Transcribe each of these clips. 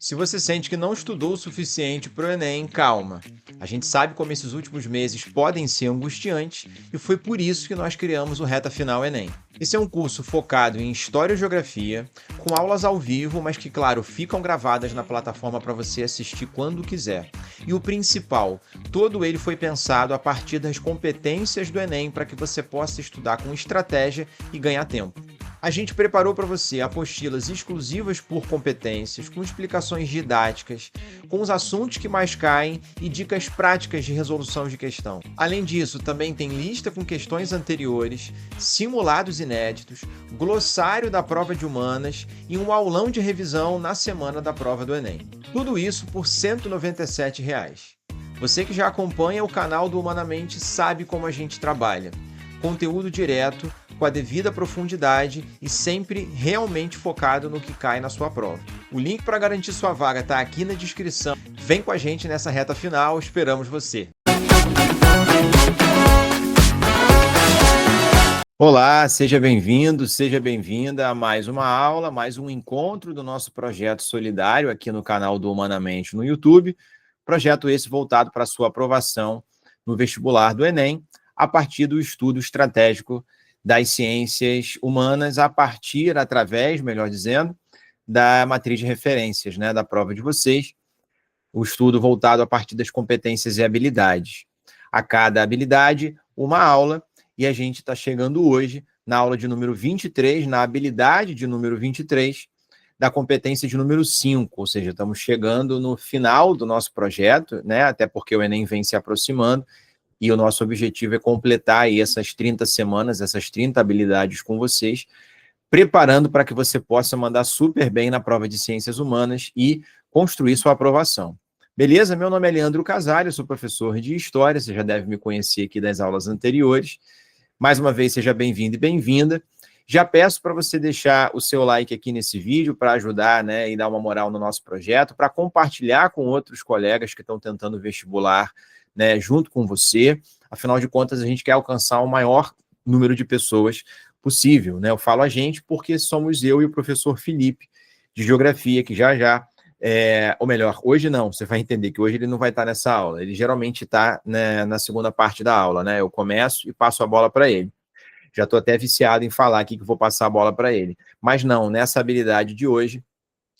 Se você sente que não estudou o suficiente para o Enem, calma. A gente sabe como esses últimos meses podem ser angustiantes e foi por isso que nós criamos o Reta Final Enem. Esse é um curso focado em História e Geografia, com aulas ao vivo, mas que, claro, ficam gravadas na plataforma para você assistir quando quiser. E o principal, todo ele foi pensado a partir das competências do Enem para que você possa estudar com estratégia e ganhar tempo. A gente preparou para você apostilas exclusivas por competências, com explicações didáticas, com os assuntos que mais caem e dicas práticas de resolução de questão. Além disso, também tem lista com questões anteriores, simulados inéditos, glossário da prova de humanas e um aulão de revisão na semana da prova do Enem. Tudo isso por R$ 197. Você que já acompanha o canal do Humanamente sabe como a gente trabalha. Conteúdo direto, com a devida profundidade e sempre realmente focado no que cai na sua prova. O link para garantir sua vaga está aqui na descrição. Vem com a gente nessa reta final, esperamos você! Olá, seja bem-vindo, seja bem-vinda a mais uma aula, mais um encontro do nosso projeto solidário aqui no canal do Humanamente no YouTube. Projeto esse voltado para a sua aprovação no vestibular do Enem, a partir do estudo estratégico das ciências humanas, através, melhor dizendo, da matriz de referências, né, da prova de vocês, o estudo voltado a partir das competências e habilidades. A cada habilidade, uma aula, e a gente está chegando hoje na aula de número 23, na habilidade de número 23, da competência de número 5, ou seja, estamos chegando no final do nosso projeto, né, até porque o Enem vem se aproximando, e o nosso objetivo é completar aí essas 30 semanas, essas 30 habilidades com vocês, preparando para que você possa mandar super bem na prova de Ciências Humanas e construir sua aprovação. Beleza? Meu nome é Leandro Casale, eu sou professor de História, você já deve me conhecer aqui das aulas anteriores. Mais uma vez, seja bem-vindo e bem-vinda. Já peço para você deixar o seu like aqui nesse vídeo para ajudar, né, e dar uma moral no nosso projeto, para compartilhar com outros colegas que estão tentando vestibular, né, junto com você. Afinal de contas, a gente quer alcançar o maior número de pessoas possível, né? Eu falo a gente porque somos eu e o professor Felipe, de Geografia, que já, ou melhor, hoje não, você vai entender que hoje ele não vai estar nessa aula, ele geralmente está, né, na segunda parte da aula, né? Eu começo e passo a bola para ele. Já estou até viciado em falar aqui que vou passar a bola para ele. Mas não, nessa habilidade de hoje,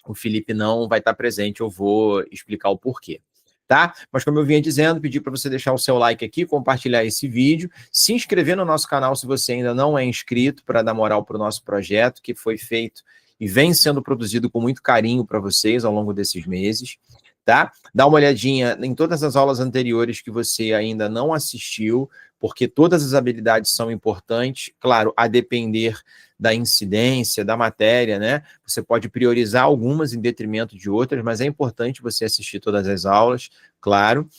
o Felipe não vai estar presente, eu vou explicar o porquê. Tá? Mas como eu vinha dizendo, pedi para você deixar o seu like aqui, compartilhar esse vídeo, se inscrever no nosso canal se você ainda não é inscrito, para dar moral para o nosso projeto, que foi feito e vem sendo produzido com muito carinho para vocês ao longo desses meses, tá? Dá uma olhadinha em todas as aulas anteriores que você ainda não assistiu, porque todas as habilidades são importantes, claro, a depender da incidência, da matéria, né? Você pode priorizar algumas em detrimento de outras, mas é importante você assistir todas as aulas, claro.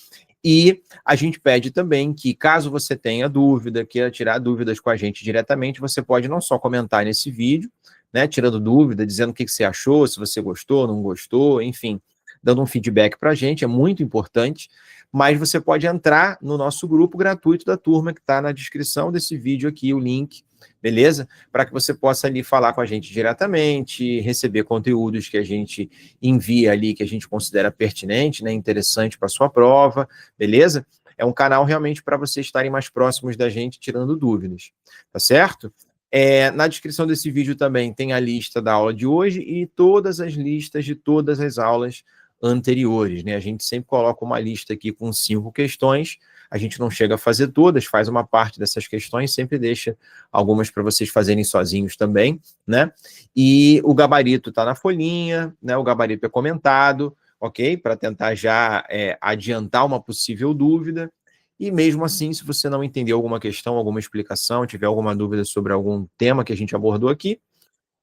E a gente pede também que, caso você tenha dúvida, queira tirar dúvidas com a gente diretamente, você pode não só comentar nesse vídeo, né, tirando dúvida, dizendo o que você achou, se você gostou, não gostou, enfim, dando um feedback para a gente, é muito importante, mas você pode entrar no nosso grupo gratuito da turma, que está na descrição desse vídeo aqui, o link, beleza? Para que você possa ali falar com a gente diretamente, receber conteúdos que a gente envia ali, que a gente considera pertinente, né, interessante para a sua prova, beleza? É um canal realmente para vocês estarem mais próximos da gente, tirando dúvidas, tá certo? Na descrição desse vídeo também tem a lista da aula de hoje e todas as listas de todas as aulas anteriores, né? A gente sempre coloca uma lista aqui com 5 questões, a gente não chega a fazer todas, faz uma parte dessas questões, sempre deixa algumas para vocês fazerem sozinhos também, né? E o gabarito está na folhinha, né? O gabarito é comentado, ok? Para tentar já adiantar uma possível dúvida. E mesmo assim, se você não entender alguma questão, alguma explicação, tiver alguma dúvida sobre algum tema que a gente abordou aqui,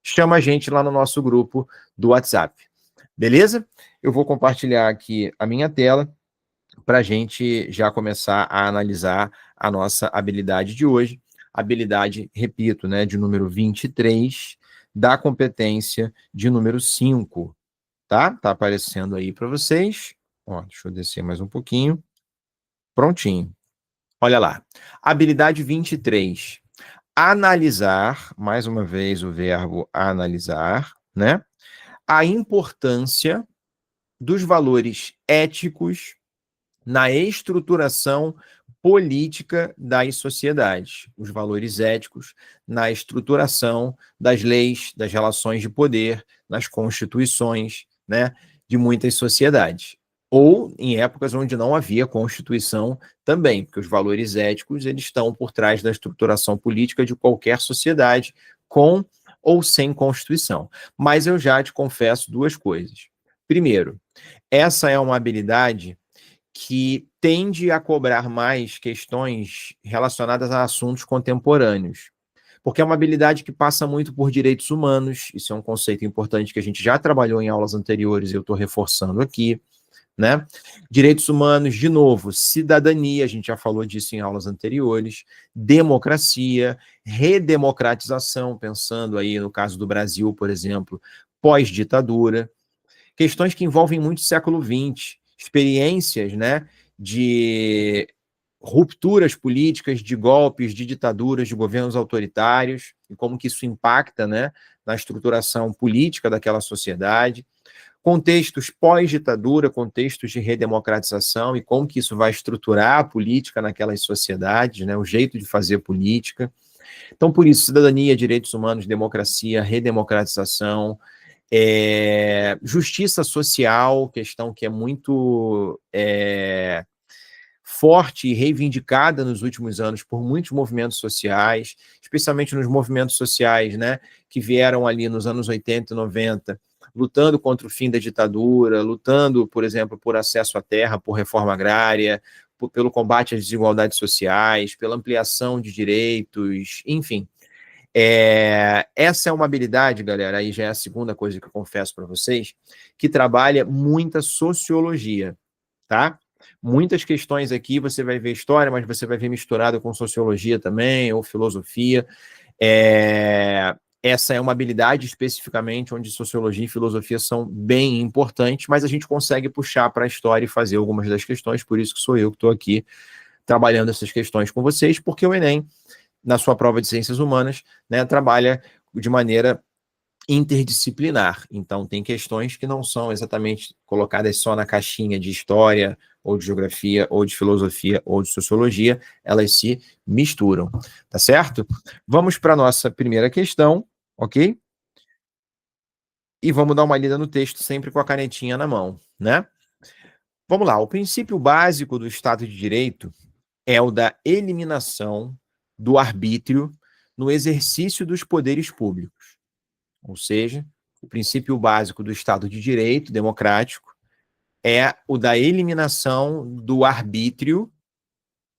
chama a gente lá no nosso grupo do WhatsApp. Beleza? Eu vou compartilhar aqui a minha tela para a gente já começar a analisar a nossa habilidade de hoje. Habilidade, repito, né, de número 23, da competência de número 5. Tá? Tá aparecendo aí para vocês. Ó, deixa eu descer mais um pouquinho. Prontinho. Olha lá. Habilidade 23. Analisar, mais uma vez o verbo analisar, né? A importância dos valores éticos na estruturação política das sociedades, os valores éticos na estruturação das leis, das relações de poder, nas constituições, né, de muitas sociedades. Ou em épocas onde não havia constituição também, porque os valores éticos eles estão por trás da estruturação política de qualquer sociedade, com ou sem constituição. Mas eu já te confesso duas coisas. Primeiro, essa é uma habilidade que tende a cobrar mais questões relacionadas a assuntos contemporâneos, porque é uma habilidade que passa muito por direitos humanos, isso é um conceito importante que a gente já trabalhou em aulas anteriores e eu estou reforçando aqui, né? Direitos humanos, de novo, cidadania, a gente já falou disso em aulas anteriores, democracia, redemocratização, pensando aí no caso do Brasil, por exemplo, pós-ditadura, questões que envolvem muito o século XX, experiências, né, de rupturas políticas, de golpes, de ditaduras, de governos autoritários, e como que isso impacta, né, na estruturação política daquela sociedade, contextos pós-ditadura, contextos de redemocratização, e como que isso vai estruturar a política naquelas sociedades, né, o jeito de fazer política. Então, por isso, cidadania, direitos humanos, democracia, redemocratização, justiça social, questão que é muito forte e reivindicada nos últimos anos por muitos movimentos sociais, especialmente nos movimentos sociais, né, que vieram ali nos anos 80 e 90, lutando contra o fim da ditadura, lutando, por exemplo, por acesso à terra, por reforma agrária, pelo combate às desigualdades sociais, pela ampliação de direitos, enfim. Essa é uma habilidade, galera, aí já é a segunda coisa que eu confesso para vocês, que trabalha muita sociologia, tá? Muitas questões aqui, você vai ver história, mas você vai ver misturado com sociologia também, ou filosofia. Essa é uma habilidade especificamente onde sociologia e filosofia são bem importantes, mas a gente consegue puxar para a história e fazer algumas das questões, por isso que sou eu que estou aqui trabalhando essas questões com vocês, porque o Enem, na sua prova de ciências humanas, né, trabalha de maneira interdisciplinar. Então, tem questões que não são exatamente colocadas só na caixinha de história, ou de geografia, ou de filosofia, ou de sociologia, elas se misturam, tá certo? Vamos para a nossa primeira questão, ok? E vamos dar uma lida no texto sempre com a canetinha na mão, né? Vamos lá, o princípio básico do Estado de Direito é o da eliminação do arbítrio no exercício dos poderes públicos. Ou seja, o princípio básico do Estado de Direito democrático é o da eliminação do arbítrio,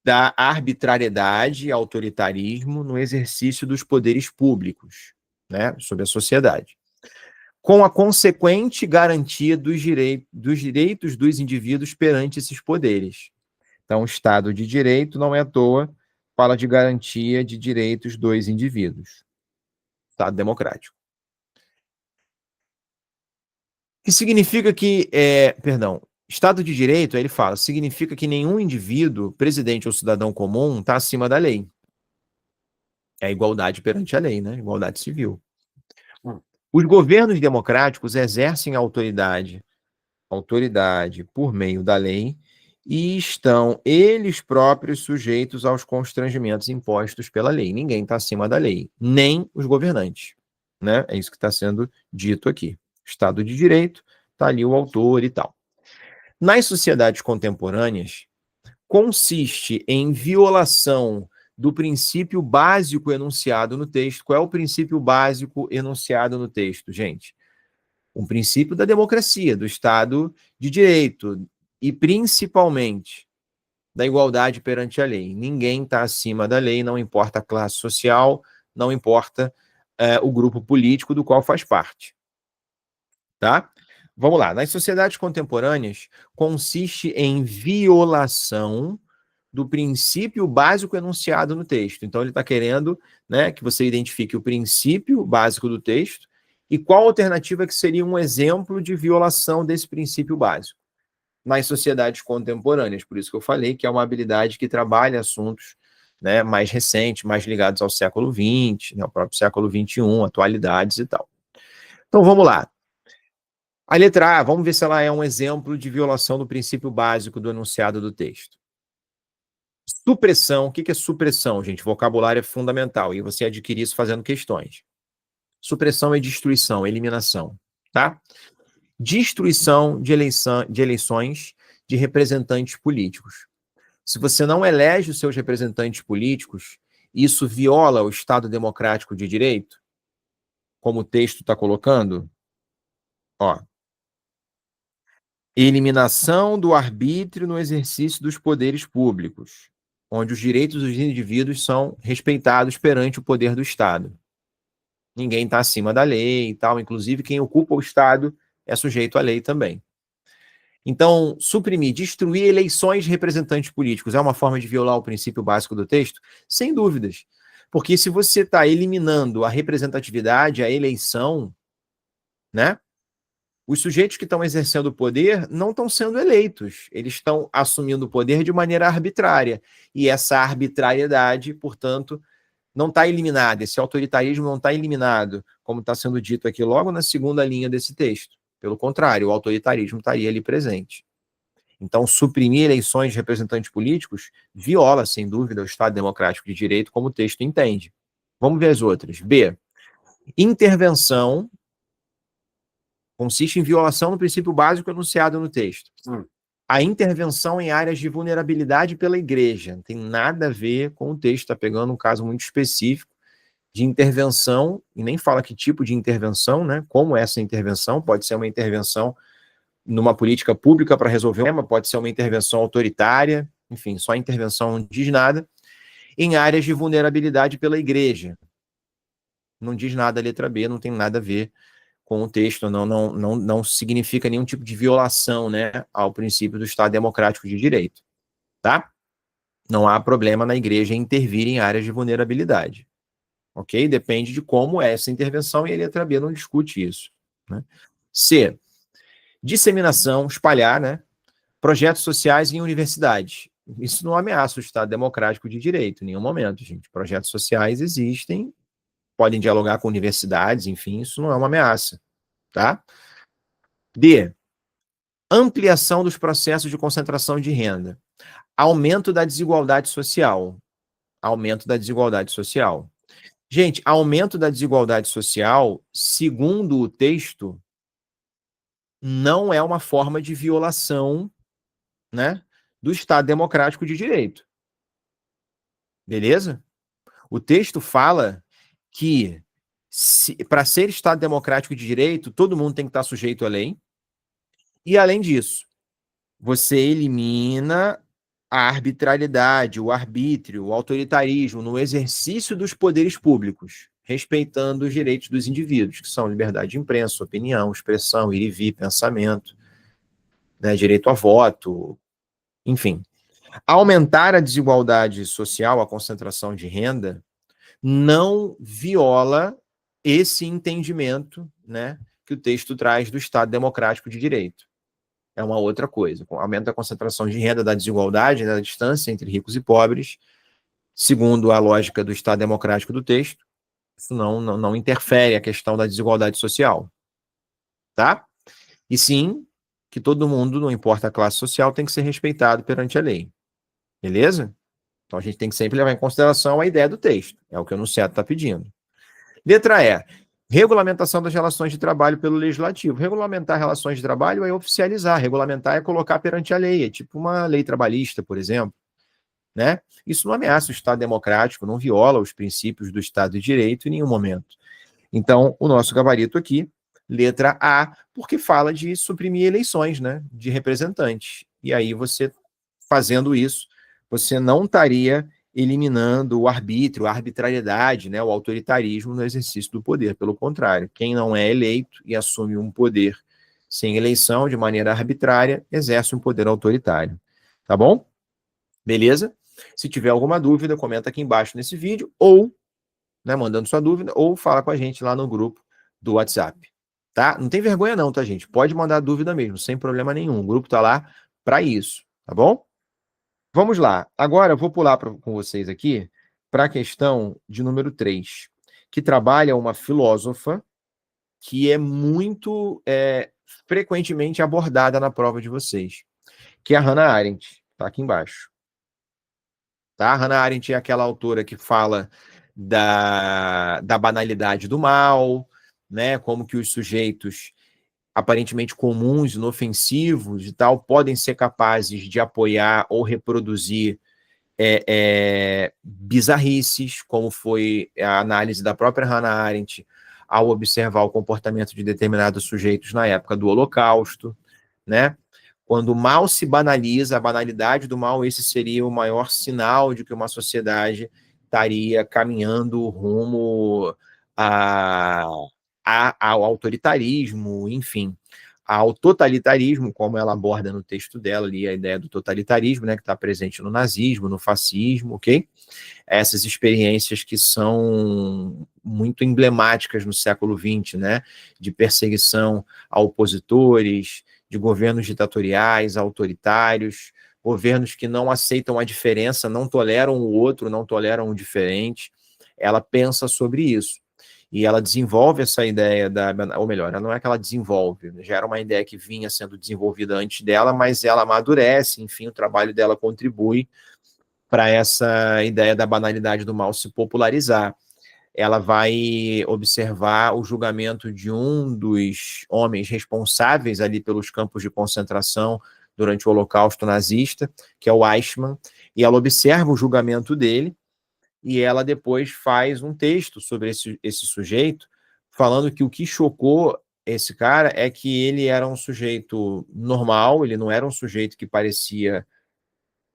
da arbitrariedade e autoritarismo no exercício dos poderes públicos, né, sobre a sociedade, com a consequente garantia dos direitos dos indivíduos perante esses poderes. Então, o Estado de Direito, não é à toa, fala de garantia de direitos dos indivíduos. Estado democrático. Que significa que, Estado de Direito, aí ele fala, significa que nenhum indivíduo, presidente ou cidadão comum, está acima da lei. É a igualdade perante a lei, né? Igualdade civil. Os governos democráticos exercem autoridade por meio da lei e estão eles próprios sujeitos aos constrangimentos impostos pela lei. Ninguém está acima da lei, nem os governantes, né? É isso que está sendo dito aqui. Estado de Direito, está ali o autor e tal. Nas sociedades contemporâneas, consiste em violação do princípio básico enunciado no texto. Qual é o princípio básico enunciado no texto, gente? Um princípio da democracia, do Estado de Direito e, principalmente, da igualdade perante a lei. Ninguém está acima da lei, não importa a classe social, não importa o grupo político do qual faz parte. Tá? Vamos lá. Nas sociedades contemporâneas, consiste em violação do princípio básico enunciado no texto. Então, ele está querendo, né, que você identifique o princípio básico do texto e qual alternativa que seria um exemplo de violação desse princípio básico nas sociedades contemporâneas. Por isso que eu falei que é uma habilidade que trabalha assuntos, né, mais recentes, mais ligados ao século XX, né, ao próprio século XXI, atualidades e tal. Então, vamos lá. A letra A, vamos ver se ela é um exemplo de violação do princípio básico do enunciado do texto. Supressão, o que é supressão, gente? Vocabulário é fundamental, e você adquire isso fazendo questões. Supressão é destruição, eliminação, tá? Destruição de eleições de representantes políticos. Se você não elege os seus representantes políticos, isso viola o Estado Democrático de Direito, como o texto está colocando? Ó, eliminação do arbítrio no exercício dos poderes públicos, onde os direitos dos indivíduos são respeitados perante o poder do Estado. Ninguém está acima da lei e tal, inclusive quem ocupa o Estado é sujeito à lei também. Então, suprimir, destruir eleições de representantes políticos é uma forma de violar o princípio básico do texto? Sem dúvidas. Porque se você está eliminando a representatividade, a eleição, né? Os sujeitos que estão exercendo o poder não estão sendo eleitos, eles estão assumindo o poder de maneira arbitrária. E essa arbitrariedade, portanto, não está eliminada, esse autoritarismo não está eliminado, como está sendo dito aqui logo na segunda linha desse texto. Pelo contrário, o autoritarismo estaria ali presente. Então, suprimir eleições de representantes políticos viola, sem dúvida, o Estado Democrático de Direito, como o texto entende. Vamos ver as outras. B. Intervenção consiste em violação do princípio básico enunciado no texto. A intervenção em áreas de vulnerabilidade pela igreja. Não tem nada a ver com o texto, está pegando um caso muito específico de intervenção, e nem fala que tipo de intervenção, né? Como essa intervenção, pode ser uma intervenção numa política pública para resolver um problema, pode ser uma intervenção autoritária, enfim, só intervenção não diz nada, em áreas de vulnerabilidade pela igreja. Não diz nada a letra B, não tem nada a ver com o texto, não significa nenhum tipo de violação, né, ao princípio do Estado Democrático de Direito, tá? Não há problema na igreja intervir em áreas de vulnerabilidade. Ok? Depende de como é essa intervenção e a letra B não discute isso. Né? C. Disseminação, espalhar, né? Projetos sociais em universidades. Isso não ameaça o Estado Democrático de Direito, em nenhum momento, gente. Projetos sociais existem, podem dialogar com universidades, enfim, isso não é uma ameaça. Tá? D. Ampliação dos processos de concentração de renda. Aumento da desigualdade social. Aumento da desigualdade social. Gente, aumento da desigualdade social, segundo o texto, não é uma forma de violação, né, do Estado Democrático de Direito. Beleza? O texto fala que, para ser Estado Democrático de Direito, todo mundo tem que estar sujeito à lei. E, além disso, você elimina a arbitrariedade, o arbítrio, o autoritarismo no exercício dos poderes públicos, respeitando os direitos dos indivíduos, que são liberdade de imprensa, opinião, expressão, ir e vir, pensamento, né, direito a voto, enfim. Aumentar a desigualdade social, a concentração de renda, não viola esse entendimento, né, que o texto traz do Estado Democrático de Direito. É uma outra coisa. Aumenta a concentração de renda, da desigualdade, da distância entre ricos e pobres, segundo a lógica do Estado Democrático do texto, isso não interfere a questão da desigualdade social. Tá? E sim, que todo mundo, não importa a classe social, tem que ser respeitado perante a lei. Beleza? Então a gente tem que sempre levar em consideração a ideia do texto. É o que o enunciado está pedindo. Letra E. Regulamentação das relações de trabalho pelo legislativo. Regulamentar relações de trabalho é oficializar. Regulamentar é colocar perante a lei. É tipo uma lei trabalhista, por exemplo. Né? Isso não ameaça o Estado Democrático, não viola os princípios do Estado de Direito em nenhum momento. Então, o nosso gabarito aqui, letra A, porque fala de suprimir eleições, né, de representantes. E aí você, fazendo isso, você não estaria eliminando o arbítrio, a arbitrariedade, né, o autoritarismo no exercício do poder. Pelo contrário, quem não é eleito e assume um poder sem eleição, de maneira arbitrária, exerce um poder autoritário. Tá bom? Beleza? Se tiver alguma dúvida, comenta aqui embaixo nesse vídeo, ou, né, mandando sua dúvida, ou fala com a gente lá no grupo do WhatsApp. Tá? Não tem vergonha não, tá, gente? Pode mandar dúvida mesmo, sem problema nenhum. O grupo tá lá para isso, tá bom? Vamos lá. Agora eu vou pular com vocês aqui para a questão de número 3, que trabalha uma filósofa que é muito frequentemente abordada na prova de vocês, que é a Hannah Arendt, está aqui embaixo. Tá? A Hannah Arendt é aquela autora que fala da banalidade do mal, né? Como que os sujeitos aparentemente comuns, inofensivos e tal, podem ser capazes de apoiar ou reproduzir bizarrices, como foi a análise da própria Hannah Arendt ao observar o comportamento de determinados sujeitos na época do Holocausto, né? Quando o mal se banaliza, a banalidade do mal, esse seria o maior sinal de que uma sociedade estaria caminhando rumo ao autoritarismo, enfim, ao totalitarismo, como ela aborda no texto dela ali, a ideia do totalitarismo, né, que está presente no nazismo, no fascismo, ok? Essas experiências que são muito emblemáticas no século XX, né, de perseguição a opositores, de governos ditatoriais, autoritários, governos que não aceitam a diferença, não toleram o outro, não toleram o diferente. Ela pensa sobre isso. E ela desenvolve essa ideia ou melhor, não é que ela desenvolve, já era uma ideia que vinha sendo desenvolvida antes dela, mas ela amadurece, enfim, o trabalho dela contribui para essa ideia da banalidade do mal se popularizar. Ela vai observar o julgamento de um dos homens responsáveis ali pelos campos de concentração durante o Holocausto nazista, que é o Eichmann, e ela observa o julgamento dele, e ela depois faz um texto sobre esse sujeito, falando que o que chocou esse cara é que ele era um sujeito normal, ele não era um sujeito que parecia,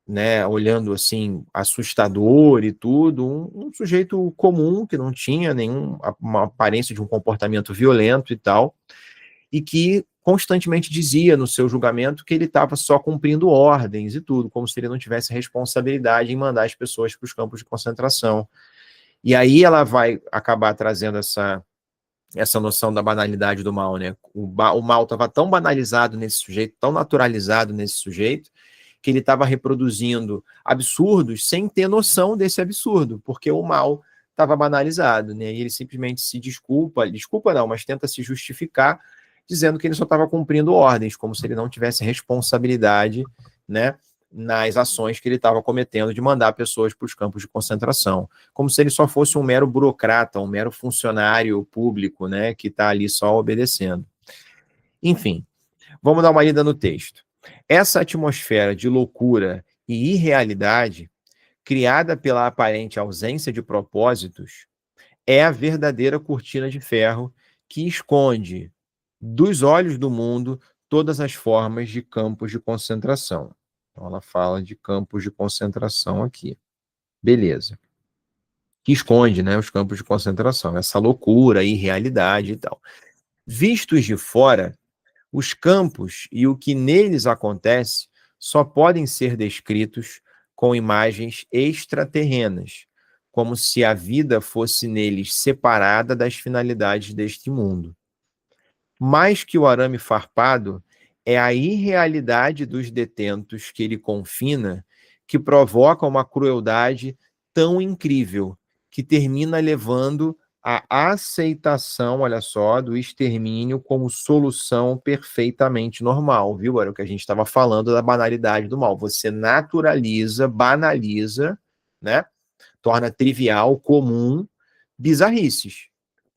né, olhando assim, assustador e tudo, um sujeito comum, que não tinha uma aparência de um comportamento violento e tal, e que constantemente dizia no seu julgamento que ele estava só cumprindo ordens e tudo, como se ele não tivesse responsabilidade em mandar as pessoas para os campos de concentração. E aí ela vai acabar trazendo essa noção da banalidade do mal, né? O mal estava tão banalizado nesse sujeito, tão naturalizado nesse sujeito, que ele estava reproduzindo absurdos sem ter noção desse absurdo, porque o mal estava banalizado, né? E ele simplesmente se desculpa não, mas tenta se justificar, dizendo que ele só estava cumprindo ordens, como se ele não tivesse responsabilidade, né, nas ações que ele estava cometendo de mandar pessoas para os campos de concentração, como se ele só fosse um mero burocrata, um mero funcionário público, né, que está ali só obedecendo. Enfim, vamos dar uma lida no texto. Essa atmosfera de loucura e irrealidade, criada pela aparente ausência de propósitos, é a verdadeira cortina de ferro que esconde dos olhos do mundo todas as formas de campos de concentração. Então, ela fala de campos de concentração aqui. Beleza. Que esconde, né, os campos de concentração, essa loucura, irrealidade e tal. Vistos de fora, os campos e o que neles acontece só podem ser descritos com imagens extraterrenas, como se a vida fosse neles separada das finalidades deste mundo. Mais que o arame farpado, é a irrealidade dos detentos que ele confina que provoca uma crueldade tão incrível que termina levando à aceitação, olha só, do extermínio como solução perfeitamente normal, viu? Era o que a gente estava falando da banalidade do mal. Você naturaliza, banaliza, né? Torna trivial, comum, bizarrices.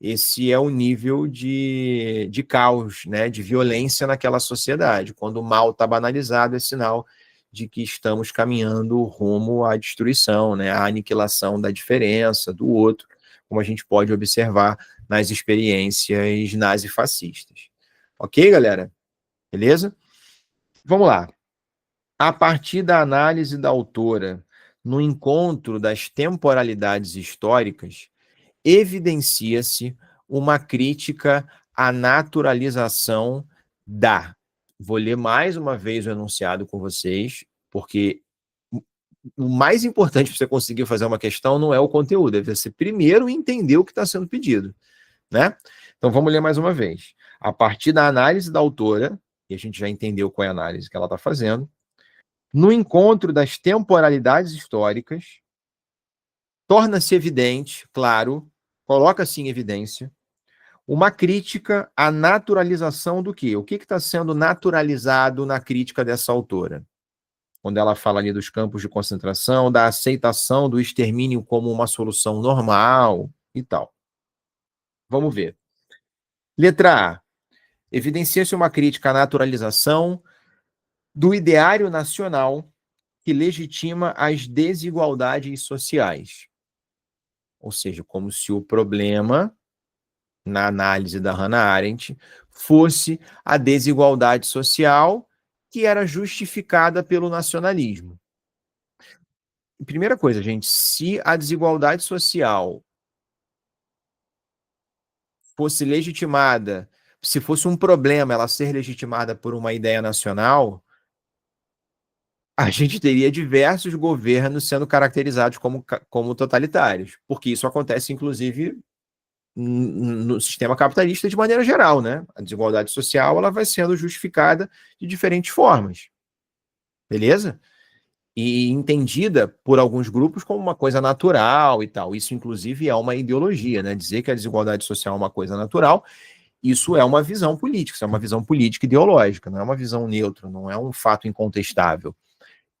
Esse é o nível de caos, né, de violência naquela sociedade. Quando o mal está banalizado, é sinal de que estamos caminhando rumo à destruição, né, à aniquilação da diferença, do outro, como a gente pode observar nas experiências nazifascistas. Ok, galera? Beleza? Vamos lá. A partir da análise da autora no encontro das temporalidades históricas, evidencia-se uma crítica à naturalização da. Vou ler mais uma vez o enunciado com vocês, porque o mais importante para você conseguir fazer uma questão não é o conteúdo, é você primeiro entender o que está sendo pedido, né? Então vamos ler mais uma vez. A partir da análise da autora, e a gente já entendeu qual é a análise que ela está fazendo, no encontro das temporalidades históricas, torna-se evidente, claro, coloca-se em evidência, Uma crítica à naturalização do quê? O que está sendo naturalizado na crítica dessa autora? Quando ela fala ali dos campos de concentração, da aceitação do extermínio como uma solução normal e tal. Vamos ver. Letra A. Evidencia-se uma crítica à naturalização do ideário nacional que legitima as desigualdades sociais. Ou seja, como se o problema, na análise da Hannah Arendt, fosse a desigualdade social que era justificada pelo nacionalismo. Primeira coisa, gente, se a desigualdade social fosse legitimada, se fosse um problema ela ser legitimada por uma ideia nacional, a gente teria diversos governos sendo caracterizados como totalitários, porque isso acontece, inclusive, no sistema capitalista de maneira geral, né? A desigualdade social ela vai sendo justificada de diferentes formas, beleza? E entendida por alguns grupos como uma coisa natural e tal. Isso, inclusive, é uma ideologia, né? Dizer que a desigualdade social é uma coisa natural, isso é uma visão política, isso é uma visão política ideológica, não é uma visão neutra, não é um fato incontestável.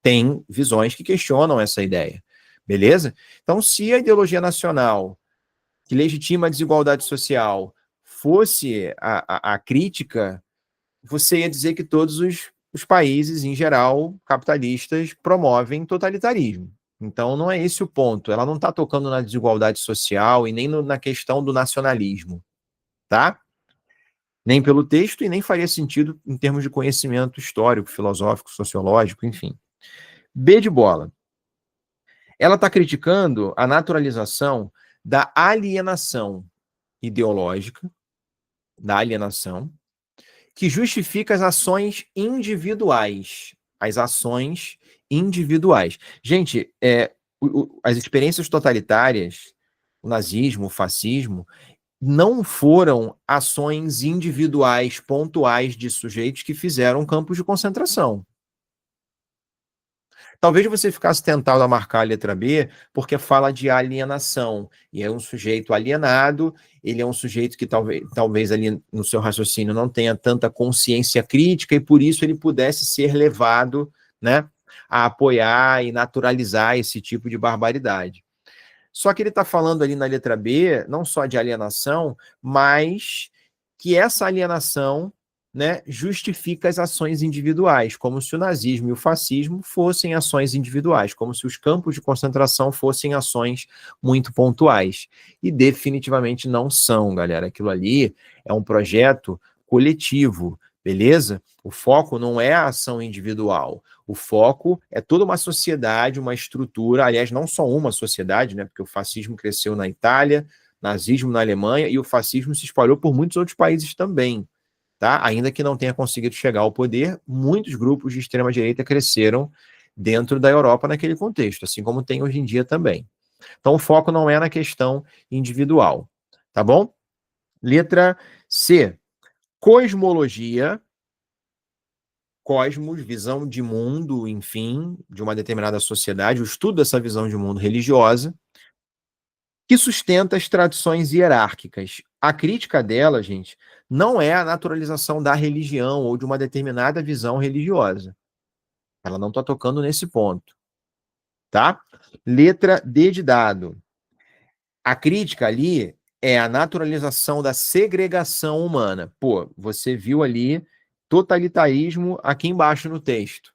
Tem visões que questionam essa ideia, beleza? Então, se a ideologia nacional que legitima a desigualdade social fosse a crítica, você ia dizer que todos os países, em geral, capitalistas, promovem totalitarismo. Então, não é esse o ponto. Ela não está tocando na desigualdade social e nem na questão do nacionalismo, tá? Nem pelo texto e nem faria sentido em termos de conhecimento histórico, filosófico, sociológico, enfim. B de bola. Ela está criticando a naturalização da alienação ideológica, da alienação, que justifica as ações individuais. As ações individuais. Gente, as experiências totalitárias, o nazismo, o fascismo, não foram ações individuais, pontuais de sujeitos que fizeram campos de concentração. Talvez você ficasse tentado a marcar a letra B porque fala de alienação. E é um sujeito alienado, ele é um sujeito que talvez ali no seu raciocínio não tenha tanta consciência crítica e por isso ele pudesse ser levado, né, a apoiar e naturalizar esse tipo de barbaridade. Só que ele está falando ali na letra B, não só de alienação, mas que essa alienação, né, justifica as ações individuais, como se o nazismo e o fascismo fossem ações individuais, como se os campos de concentração fossem ações muito pontuais. E definitivamente não são, galera. Aquilo ali é um projeto coletivo, beleza? O foco não é a ação individual. O foco é toda uma sociedade, uma estrutura, aliás, não só uma sociedade, né? Porque o fascismo cresceu na Itália, nazismo na Alemanha, e o fascismo se espalhou por muitos outros países também. Tá? Ainda que não tenha conseguido chegar ao poder, muitos grupos de extrema-direita cresceram dentro da Europa naquele contexto, assim como tem hoje em dia também. Então, o foco não é na questão individual, tá bom? Letra C. Cosmologia, cosmos, visão de mundo, enfim, de uma determinada sociedade, o estudo dessa visão de mundo religiosa, que sustenta as tradições hierárquicas. A crítica dela, gente, não é a naturalização da religião ou de uma determinada visão religiosa. Ela não está tocando nesse ponto, tá? Letra D de dado. A crítica ali é a naturalização da segregação humana. Pô, você viu ali totalitarismo aqui embaixo no texto.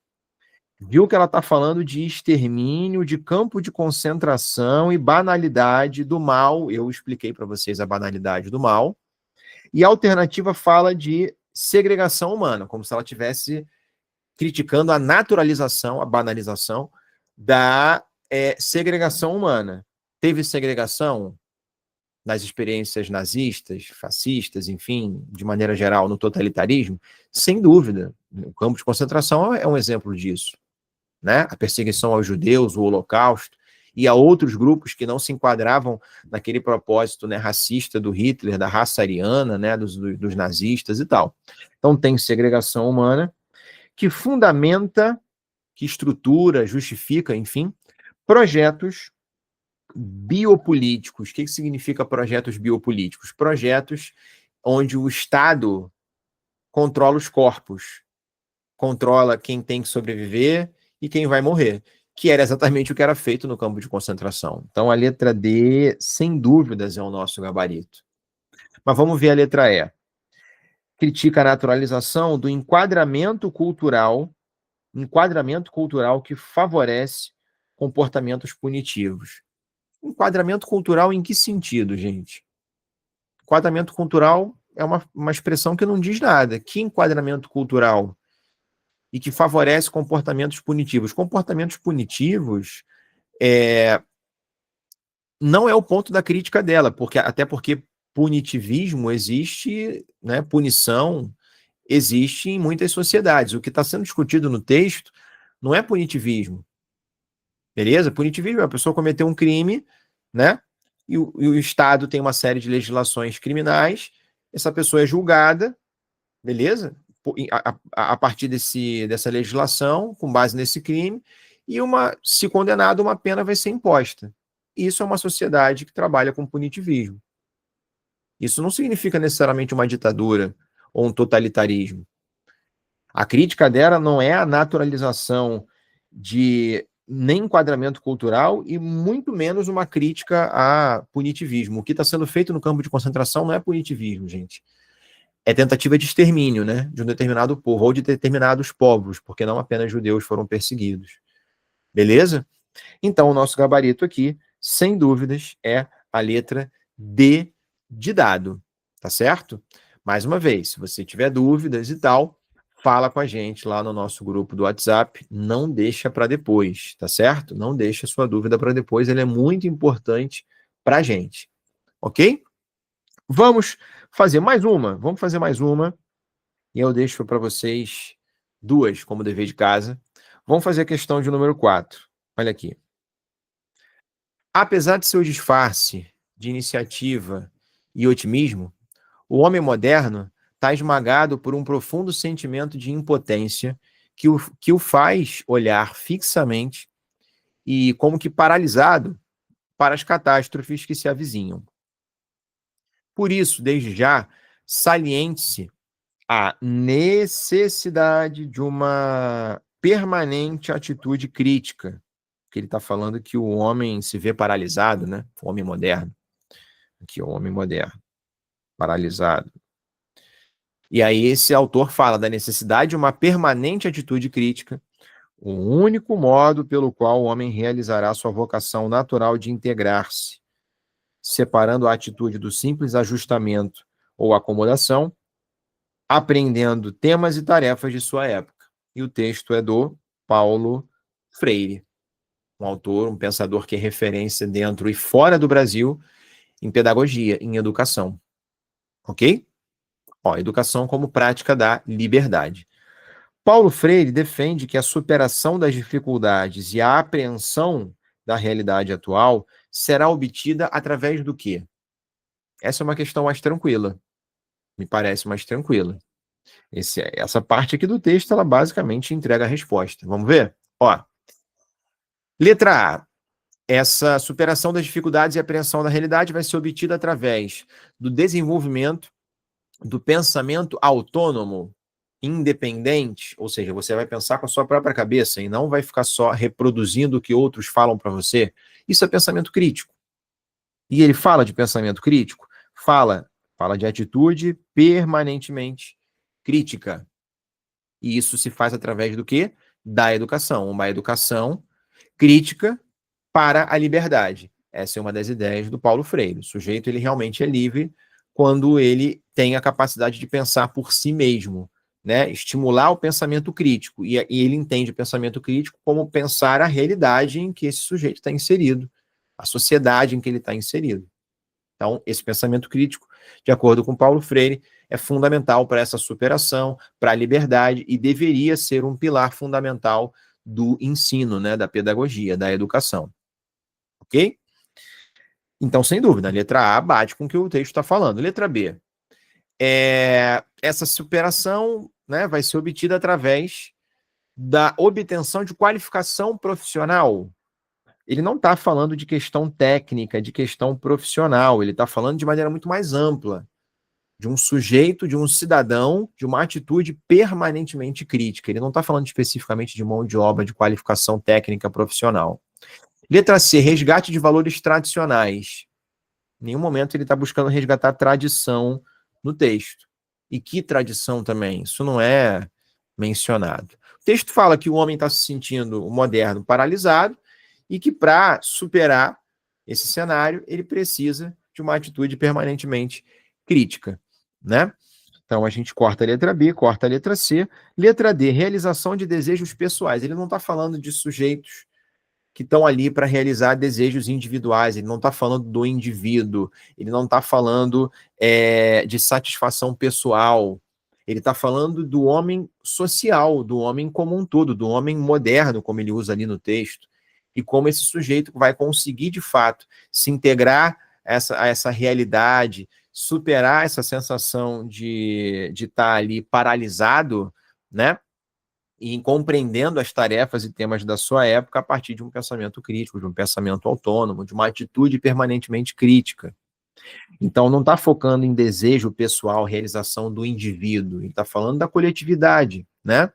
Viu que ela está falando de extermínio, de campo de concentração e banalidade do mal. Eu expliquei para vocês a banalidade do mal. E a alternativa fala de segregação humana, como se ela estivesse criticando a naturalização, a banalização da segregação humana. Teve segregação nas experiências nazistas, fascistas, enfim, de maneira geral, no totalitarismo? Sem dúvida. O campo de concentração é um exemplo disso. Né? A perseguição aos judeus, o Holocausto, e a outros grupos que não se enquadravam naquele propósito, né, racista do Hitler, da raça ariana, né, dos nazistas e tal. Então tem segregação humana que fundamenta, que estrutura, justifica, enfim, projetos biopolíticos. O que significa projetos biopolíticos? Projetos onde o Estado controla os corpos, controla quem tem que sobreviver e quem vai morrer, que era exatamente o que era feito no campo de concentração. Então, a letra D, sem dúvidas, é o nosso gabarito. Mas vamos ver a letra E. Critica a naturalização do enquadramento cultural que favorece comportamentos punitivos. Enquadramento cultural em que sentido, gente? Enquadramento cultural é uma expressão que não diz nada. Que enquadramento cultural? E que favorece comportamentos punitivos. Comportamentos punitivos não é o ponto da crítica dela, até porque punitivismo existe, né, punição existe em muitas sociedades. O que está sendo discutido no texto não é punitivismo, beleza? Punitivismo é a pessoa cometer um crime, né? E o Estado tem uma série de legislações criminais, essa pessoa é julgada, beleza? A partir dessa legislação, com base nesse crime, e se condenado, uma pena vai ser imposta. Isso é uma sociedade que trabalha com punitivismo. Isso não significa necessariamente uma ditadura ou um totalitarismo. A crítica dela não é a naturalização de nem enquadramento cultural e muito menos uma crítica a punitivismo. O que está sendo feito no campo de concentração não é punitivismo, gente. É tentativa de extermínio, né, de um determinado povo ou de determinados povos, porque não apenas judeus foram perseguidos. Beleza? Então, o nosso gabarito aqui, sem dúvidas, é a letra D de dado, tá certo? Mais uma vez, se você tiver dúvidas e tal, fala com a gente lá no nosso grupo do WhatsApp, não deixa para depois, tá certo? Não deixa sua dúvida para depois, ela é muito importante para a gente, ok? Vamos fazer mais uma, e eu deixo para vocês duas como dever de casa. Vamos fazer a questão de número 4. Olha aqui. Apesar de seu disfarce de iniciativa e otimismo, o homem moderno está esmagado por um profundo sentimento de impotência que o faz olhar fixamente e como que paralisado para as catástrofes que se avizinham. Por isso, desde já, saliente-se a necessidade de uma permanente atitude crítica, que ele está falando que o homem se vê paralisado, né? O homem moderno. Aqui, o homem moderno, paralisado. E aí esse autor fala da necessidade de uma permanente atitude crítica, o único modo pelo qual o homem realizará sua vocação natural de integrar-se, separando a atitude do simples ajustamento ou acomodação, aprendendo temas e tarefas de sua época. E o texto é do Paulo Freire, um autor, um pensador que é referência dentro e fora do Brasil em pedagogia, em educação. Ok? Ó, educação como prática da liberdade. Paulo Freire defende que a superação das dificuldades e a apreensão da realidade atual será obtida através do quê? Essa é uma questão mais tranquila. Me parece mais tranquila. Essa parte aqui do texto, ela basicamente entrega a resposta. Vamos ver? Ó, letra A. Essa superação das dificuldades e apreensão da realidade vai ser obtida através do desenvolvimento do pensamento autônomo, independente, ou seja, você vai pensar com a sua própria cabeça e não vai ficar só reproduzindo o que outros falam para você. Isso é pensamento crítico. E ele fala de pensamento crítico? Fala de atitude permanentemente crítica. E isso se faz através do quê? Da educação. Uma educação crítica para a liberdade. Essa é uma das ideias do Paulo Freire. O sujeito, ele realmente é livre quando ele tem a capacidade de pensar por si mesmo, né? Estimular o pensamento crítico. E ele entende o pensamento crítico como pensar a realidade em que esse sujeito está inserido, a sociedade em que ele está inserido. Então, esse pensamento crítico, de acordo com Paulo Freire, é fundamental para essa superação, para a liberdade, e deveria ser um pilar fundamental do ensino, né, da pedagogia, da educação. Ok? Então, sem dúvida, a letra A bate com o que o texto está falando. Letra B. Essa superação, né, vai ser obtida através da obtenção de qualificação profissional. Ele não está falando de questão técnica, de questão profissional, ele está falando de maneira muito mais ampla. de um sujeito, de um cidadão, de uma atitude permanentemente crítica. Ele não está falando especificamente de mão de obra, de qualificação técnica profissional. Letra C, resgate de valores tradicionais. Em nenhum momento ele está buscando resgatar tradição no texto. E que tradição também? Isso não é mencionado. O texto fala que o homem está se sentindo moderno paralisado e que para superar esse cenário ele precisa de uma atitude permanentemente crítica, né? Então a gente corta a letra B, corta a letra C. Letra D, realização de desejos pessoais. Ele não está falando de sujeitos que estão ali para realizar desejos individuais, ele não está falando do indivíduo, ele não está falando de satisfação pessoal, ele está falando do homem social, do homem como um todo, do homem moderno, como ele usa ali no texto, e como esse sujeito vai conseguir, de fato, se integrar a essa realidade, superar essa sensação de estar ali paralisado, né? E compreendendo as tarefas e temas da sua época a partir de um pensamento crítico, de um pensamento autônomo, de uma atitude permanentemente crítica. Então, não está focando em desejo pessoal, realização do indivíduo, ele está falando da coletividade, né?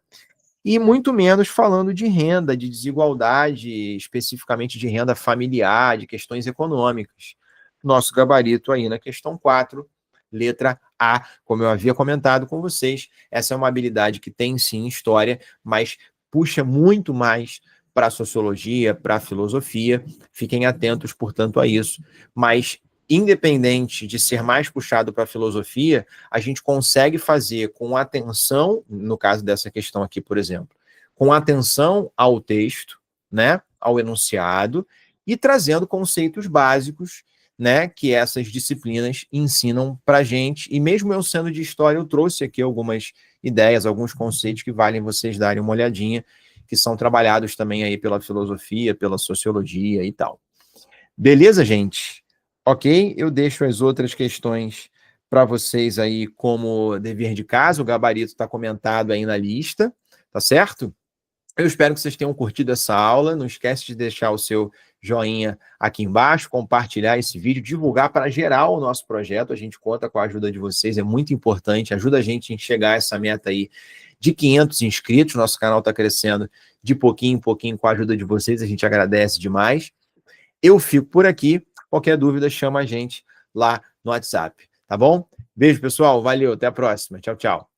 E muito menos falando de renda, de desigualdade, especificamente de renda familiar, de questões econômicas. Nosso gabarito aí na questão 4, letra A, como eu havia comentado com vocês, essa é uma habilidade que tem sim história, mas puxa muito mais para a sociologia, para a filosofia, fiquem atentos, portanto, a isso. Mas, independente de ser mais puxado para a filosofia, a gente consegue fazer com atenção, no caso dessa questão aqui, por exemplo, com atenção ao texto, né, ao enunciado, e trazendo conceitos básicos, né, que essas disciplinas ensinam para a gente, e mesmo eu sendo de história, eu trouxe aqui algumas ideias, alguns conceitos que valem vocês darem uma olhadinha, que são trabalhados também aí pela filosofia, pela sociologia e tal. Beleza, gente? Ok? Eu deixo as outras questões para vocês aí como dever de casa, o gabarito está comentado aí na lista, tá certo? Eu espero que vocês tenham curtido essa aula. Não esquece de deixar o seu joinha aqui embaixo, compartilhar esse vídeo, divulgar para geral o nosso projeto. A gente conta com a ajuda de vocês, é muito importante. Ajuda a gente a enxergar essa meta aí de 500 inscritos. Nosso canal está crescendo de pouquinho em pouquinho com a ajuda de vocês. A gente agradece demais. Eu fico por aqui. Qualquer dúvida, chama a gente lá no WhatsApp, tá bom? Beijo, pessoal. Valeu. Até a próxima. Tchau, tchau.